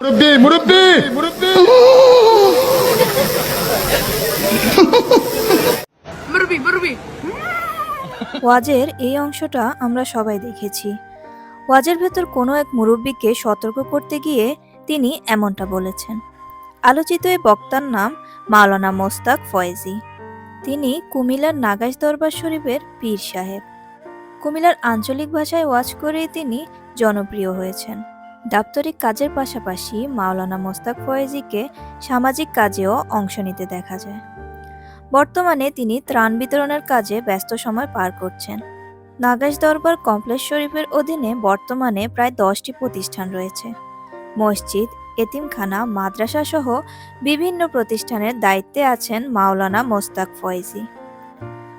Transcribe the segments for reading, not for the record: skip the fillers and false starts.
মুরব্বি মুরব্বি মুরব্বি মুরবি মুরবি। ওয়াজের এই অংশটা আমরা সবাই দেখেছি। ওয়াজের ভেতর কোনো এক মুরব্বীকে সতর্ক করতে গিয়ে তিনি এমনটা বলেছেন। আলোচিত এই বক্তার নাম মাওলানা মোস্তাক ফয়েজী। তিনি কুমিল্লার নাগাইশ দরবার শরীফের পীর সাহেব। কুমিল্লার আঞ্চলিক ভাষায় ওয়াজ করেই তিনি জনপ্রিয় হয়েছেন। দাপ্তরিক কাজের পাশাপাশি মাওলানা মোস্তাক ফয়েজীকে সামাজিক কাজেও অংশ নিতে দেখা যায়। বর্তমানে তিনি ত্রাণ বিতরণের কাজে ব্যস্ত সময় পার করছেন। নাগাইশ দরবার কমপ্লেক্স শরীফের অধীনে বর্তমানে প্রায় 10টি প্রতিষ্ঠান রয়েছে। মসজিদ, এতিমখানা, মাদ্রাসা সহ বিভিন্ন প্রতিষ্ঠানের দায়িত্বে আছেন মাওলানা মোস্তাক ফয়েজী।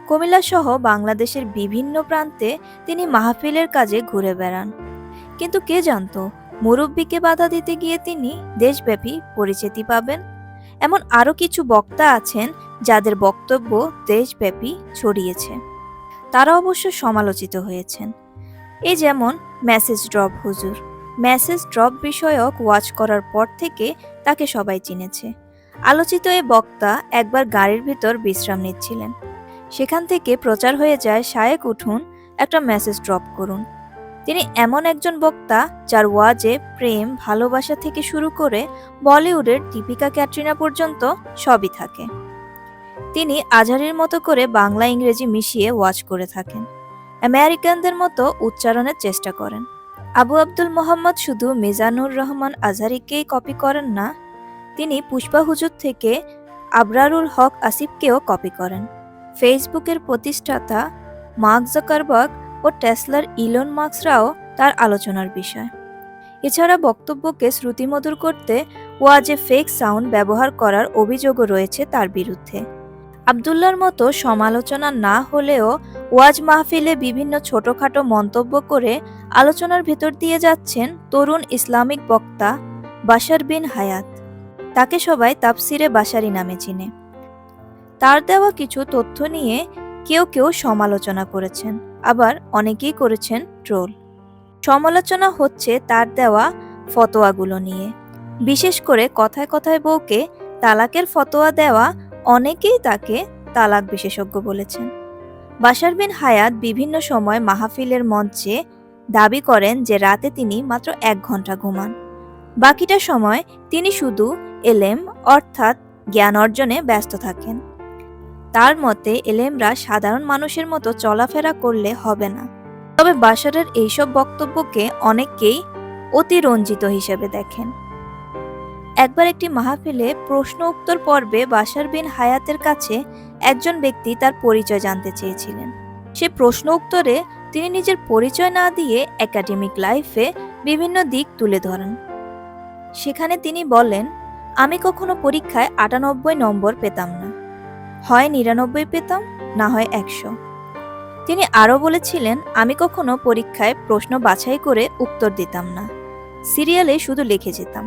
কুমিল্লা সহ বাংলাদেশের বিভিন্ন প্রান্তে তিনি মাহফিলের কাজে ঘুরে বেড়ান। কিন্তু কে জানতো মুরব্বিকে বাধা দিতে গিয়ে তিনি দেশব্যাপী পরিচিতি পাবেন। এমন আরও কিছু বক্তা আছেন যাদের বক্তব্য দেশব্যাপী ছড়িয়েছে। তারা অবশ্য সমালোচিত হয়েছেন। এই যেমন মেসেজ ড্রপ হুজুর। মেসেজ ড্রপ বিষয়ক ওয়াজ করার পর থেকে তাকে সবাই চিনেছে। আলোচিত এই বক্তা একবার গাড়ির ভিতর বিশ্রাম নিচ্ছিলেন। সেখান থেকে প্রচার হয়ে যায় শায়েক উঠুন, একটা মেসেজ ড্রপ করুন। তিনি এমন একজন বক্তা যার ওয়াজে প্রেম, ভালোবাসা থেকে শুরু করে বলিউডের দীপিকা ক্যাটরিনা পর্যন্ত সবই থাকে। তিনি আজহারির মতো করে বাংলা ইংরেজি মিশিয়ে ওয়াজ করে থাকেন। আমেরিকানদের মতো উচ্চারণের চেষ্টা করেন। আবু আব্দুল মোহাম্মদ শুধু মিজানুর রহমান আজহারিকেই কপি করেন না, তিনি পুষ্পা হুজুর থেকে আবরারুল হক আসিফকেও কপি করেন। ফেসবুকের প্রতিষ্ঠাতা মার্ক জাকারবার্গ ও টেসলার ইলন মাস্করাও তার আলোচনার বিষয়। এছাড়া বক্তব্যকে শ্রুতিমধুর করতে ওয়াজে ফেক সাউন্ড ব্যবহার করার অভিযোগও রয়েছে তার বিরুদ্ধে। আবদুল্লাহর মতো সমালোচনা না হলেও ওয়াজ মাহফিলে বিভিন্ন ছোটখাটো মন্তব্য করে আলোচনার ভেতর দিয়ে যাচ্ছেন তরুণ ইসলামিক বক্তা বাশার বিন হায়াত। তাকে সবাই তাফসিরে বাশারি নামে চিনে। তার দেওয়া কিছু তথ্য নিয়ে কেউ কেউ সমালোচনা করেছেন, আবার অনেকেই করেছেন ট্রোল। সমালোচনা হচ্ছে তার দেওয়া ফতোয়াগুলো নিয়ে। বিশেষ করে কথায় কথায় বউকে তালাকের ফতোয়া দেওয়া অনেকেই তাকে তালাক বিশেষজ্ঞ বলেছেন। বাশার বিন হায়াত বিভিন্ন সময় মাহফিলের মঞ্চে দাবি করেন যে রাতে তিনি মাত্র 1 ঘন্টা ঘুমান। বাকিটা সময় তিনি শুধু এলেম অর্থাৎ জ্ঞান অর্জনে ব্যস্ত থাকেন। তার মতে এলেমরা সাধারণ মানুষের মতো চলাফেরা করলে হবে না। তবে বাশারের এইসব বক্তব্যকে অনেকেই অতিরঞ্জিত হিসেবে দেখেন। একবার একটি মাহফিলে প্রশ্ন উত্তর পর্বে বাশার বিন হায়াতের কাছে একজন ব্যক্তি তার পরিচয় জানতে চেয়েছিলেন। সে প্রশ্ন উত্তরে তিনি নিজের পরিচয় না দিয়ে একাডেমিক লাইফে বিভিন্ন দিক তুলে ধরেন। সেখানে তিনি বলেন, আমি কখনো পরীক্ষায় 98 নম্বর পেতাম না, হয় 99 পেতাম, না হয় 100। তিনি আরও বলেছিলেন, আমি কখনো পরীক্ষায় প্রশ্ন বাছাই করে উত্তর দিতাম না, সিরিয়ালে শুধু লিখে যেতাম,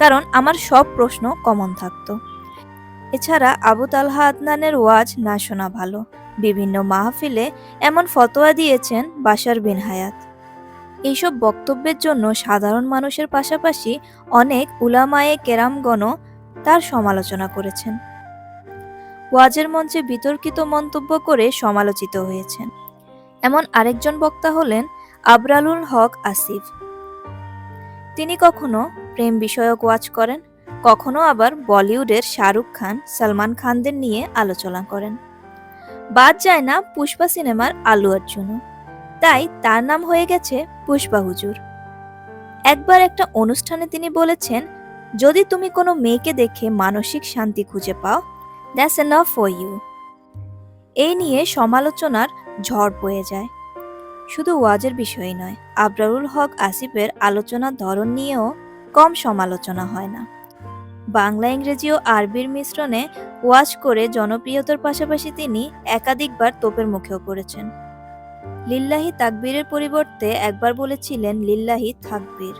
কারণ আমার সব প্রশ্ন কমন থাকতো। এছাড়া আবু তালহা আদনানের ওয়াজ না শোনা ভালো। বিভিন্ন মাহফিলে এমন ফতোয়া দিয়েছেন বাশার বিন হায়াত। এইসব বক্তব্যের জন্য সাধারণ মানুষের পাশাপাশি অনেক উলামায়ে কেরামগণও তার সমালোচনা করেছেন। ওয়াজের মঞ্চে বিতর্কিত মন্তব্য করে সমালোচিত হয়েছেন। এমন আরেকজন বক্তা হলেন আবরারুল হক আসিফ। তিনি কখনো প্রেম বিষয়ক ওয়াজ করেন, কখনো আবার বলিউডের শাহরুখ খান, সালমান খানদের নিয়ে আলোচনা করেন। বাদ যায় না পুষ্পা সিনেমার আলু অর্জুনও, তাই তার নাম হয়ে গেছে পুষ্পা হুজুর। একবার একটা অনুষ্ঠানে তিনি বলেছেন, যদি তুমি কোনো মেয়েকে দেখে মানসিক শান্তি খুঁজে পাও, দ্যাটস এনাফ ফর ইউ। এই নিয়ে সমালোচনার ঝড় বয়ে যায়। শুধু ওয়াজের বিষয়ই নয়, আবরারুল হক আসিফের আলোচনার ধরন নিয়েও কম সমালোচনা হয় না। বাংলা, ইংরেজি ও আরবির মিশ্রণে ওয়াজ করে জনপ্রিয়তার পাশাপাশি তিনি একাধিকবার তোপের মুখেও পড়েছেন। লিল্লাহি তাকবীরের পরিবর্তে একবার বলেছিলেন লিল্লাহি তাকবীর।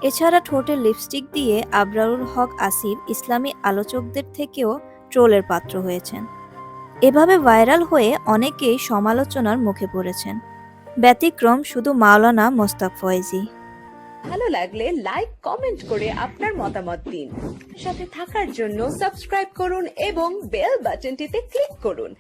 এছাড়া ঠোঁটে লিপস্টিক দিয়ে আবরারুল হক আসিফ ইসলামী আলোচকদের থেকেও ট্রোলের পাত্র হয়েছেন। এভাবে ভাইরাল হয়ে অনেকেই সমালোচনার মুখে পড়েছেন। ব্যতিক্রম শুধু মাওলানা মোস্তাক ফয়েজী। ভালো লাগলে লাইক কমেন্ট করে আপনার মতামত দিন। সাথে থাকার জন্য সাবস্ক্রাইব করুন এবং বেল বাটনটিতে ক্লিক করুন।